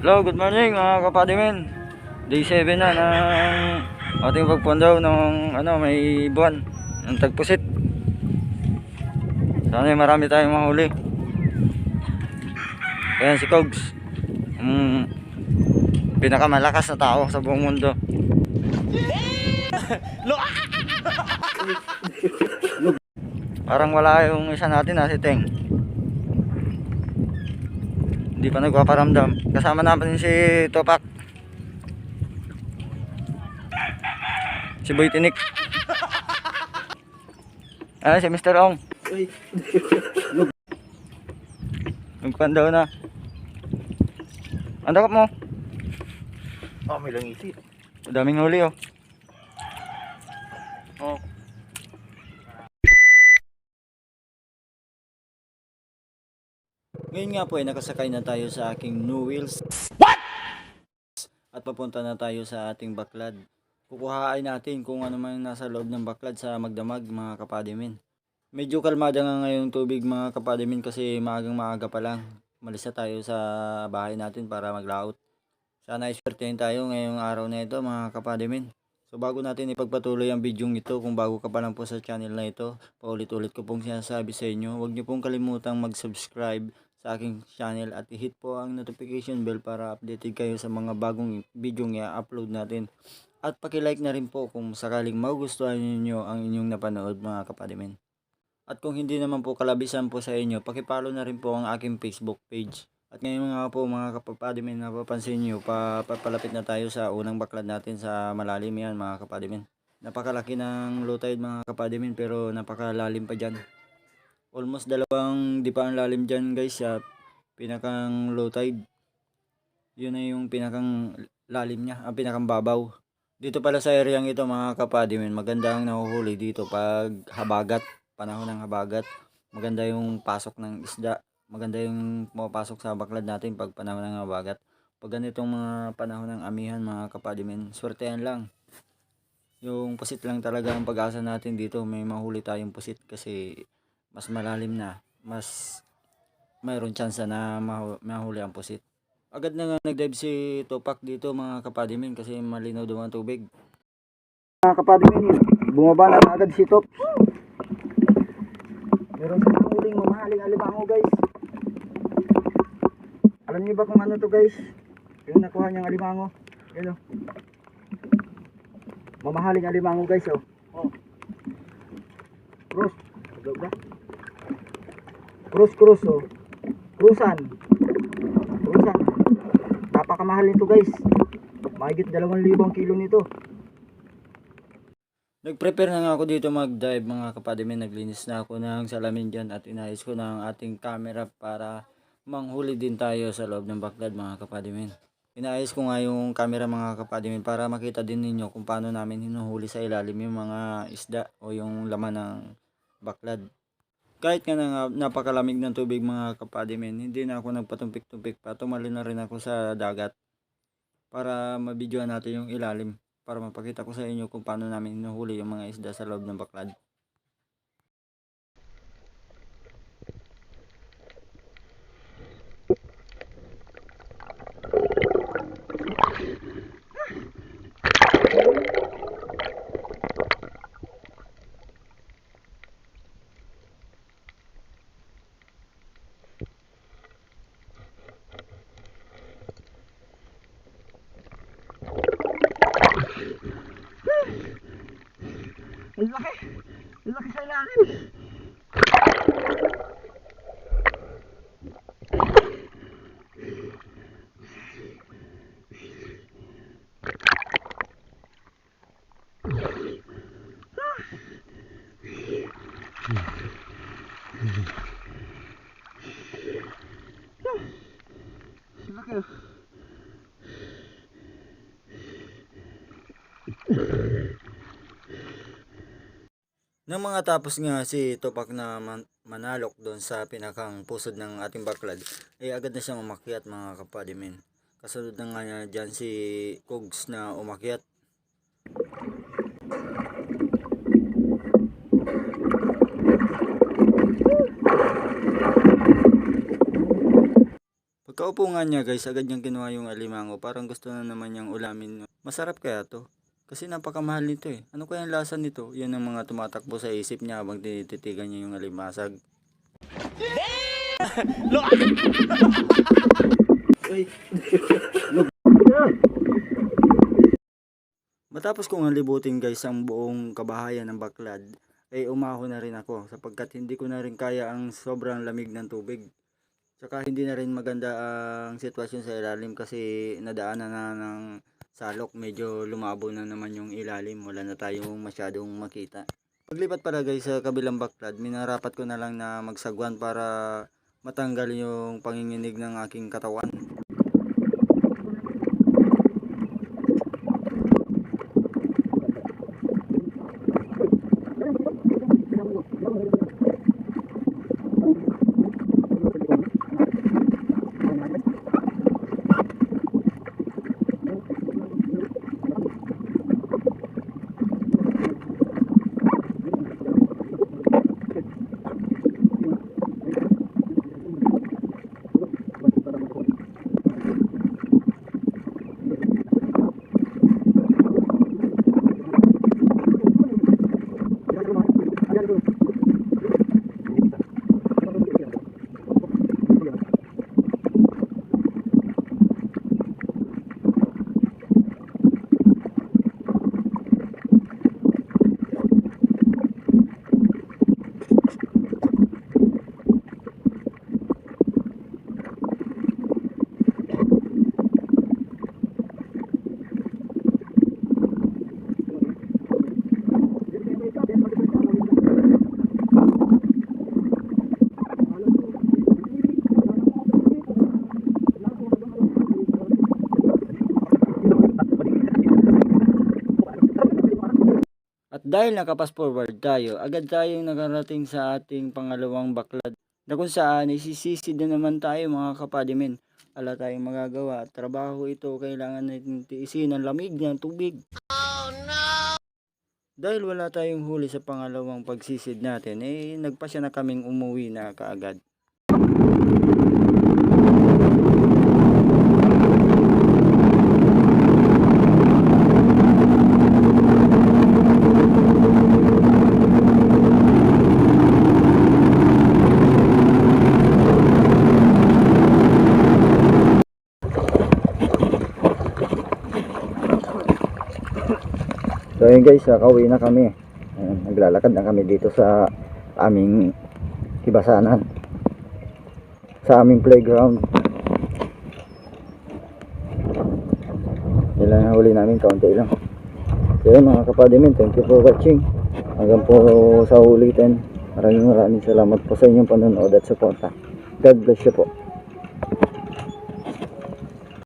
Hello, good morning mga kapadimin. Day 7 na ng ating pagpundaw ng may buwan ng tagpusit. Sana marami tayong mahuli. Ayan si Cogs, pinakamalakas na tao sa buong mundo. Parang wala yung isa natin si Teng. Hindi pa nagpaparamdam. Kasama namin si Topak, si Boy Tinik, si Mr. Ong. Nagpandaw na. Ang dakap mo? May langisi. Daming huli oh. Ngayon nga po ay nakasakay na tayo sa aking new wheels. What? At papunta na tayo sa ating baklad. Kukuhain natin kung ano man nasa loob ng baklad sa magdamag mga kapadimin. Medyo kalmada nga ngayong tubig mga kapadimin kasi maagang maaga pa lang. Malis na tayo sa bahay natin para maglaot. Sana ispertein tayo ngayong araw na ito mga kapadimin. So bago natin ipagpatuloy ang video ito, kung bago ka pa lang po sa channel na ito, paulit-ulit ko pong sinasabi sa inyo, huwag niyo pong kalimutang mag-subscribe sa aking channel at i-hit po ang notification bell para updated kayo sa mga bagong video nga upload natin. At paki-like na rin po kung sakaling magugustuhan niyo ang inyong napanood mga kapadimin. At kung hindi naman po kalabisan po sa inyo, paki-follow na rin po ang aking Facebook page. At ngayon nga po mga kapadimin, napapansin nyo, papalapit na tayo sa unang baklad natin sa malalim yan mga kapadimin. Napakalaki ng low tide mga kapadimin pero napakalalim pa dyan. Almost dalawang di pa ang lalim dyan guys sa pinakang low tide. Yun na yung pinakang lalim niya, ang pinakang babaw. Dito pala sa area ito mga kapadimin, maganda ang nahuhuli dito pag habagat, panahon ng habagat. Maganda yung pasok ng isda. Maganda yung pumapasok sa baklad natin pag panahon ng habagat. Pag ganitong mga panahon ng amihan mga kapadimin, swertehan lang. Yung pusit lang talaga ang pag-asa natin dito. May mahuli tayong pusit kasi mas malalim na. Mas mayroon tsansa na mahuli ang pusit. Agad na nga nag-dive si Topak dito mga kapadimin kasi malinaw daw ang tubig. Mga kapadimin, bumaba na agad si Top. Meron silang huling mamahaling alimango guys. Alam niyo ba kung ano to guys? Yung nakuha niyang alimango. Yan o. Mamahaling alimango guys oh. Cross. Cross oh. Cruisan. Napakamahal nito guys. Mahigit 2,000 kilo nito. Nag-prepare na nga ako dito mag-dive mga kapadimin. Naglinis na ako ng salamin dyan at inayos ko na ang ating camera para manghuli din tayo sa loob ng baklad mga kapadimin. Inayos ko nga yung camera mga kapadimin para makita din ninyo kung paano namin hinuhuli sa ilalim yung mga isda o yung laman ng baklad. Kahit nga napakalamig ng tubig mga kapadimin, hindi na ako nagpatumpik-tumpik pa. Tumali na rin ako sa dagat para mabidyoan natin yung ilalim. Para mapakita ko sa inyo kung paano namin hinuhuli yung mga isda sa loob ng baklad. Ang laki sa ilalim. Laki. Nang mga tapos nga si Topak na manalok doon sa pinakang pusod ng ating baklad, ay agad na siyang umakyat mga kapadimin. Kasunod na nga niya dyan si Cogs na umakyat. Pagkaupo nga niya guys, agad niyang kinuha yung alimango. Parang gusto na naman niyang ulamin. Masarap kaya to? Kasi napakamahal nito eh. Ano kaya ang lasa nito? Yan ang mga tumatakbo sa isip niya habang tinititigan niya yung alimasag. Matapos kong halibutin guys ang buong kabahayan ng Baklad, ay umahon na rin ako sapagkat hindi ko na rin kaya ang sobrang lamig ng tubig. Tsaka hindi na rin maganda ang sitwasyon sa ilalim kasi nadaanan na ng salok, medyo lumabo na naman yung ilalim, wala na tayong masyadong makita. Paglipat pala guys sa kabilang Baklad, minarapat ko na lang na magsagwan para matanggal yung panginginig ng aking katawan. At dahil nakapas forward tayo, agad tayong nakarating sa ating pangalawang Baklad na kung saan isisisid na naman tayo mga kapadimen. Ala tayong magagawa, trabaho ito, kailangan natin tiisin ang lamig ng tubig. Dahil wala tayong huli sa pangalawang pagsisid natin, nagpasya na kaming umuwi na kaagad. So yun guys, kauwi na kami. Naglalakad na kami dito sa aming kibasanan, sa aming playground. Ilan na huli namin, kaunti lang. So yun mga kapadimin, thank you for watching. Hanggang po sa ulitin. Maraming salamat po sa inyong panonood at suporta. God bless you po.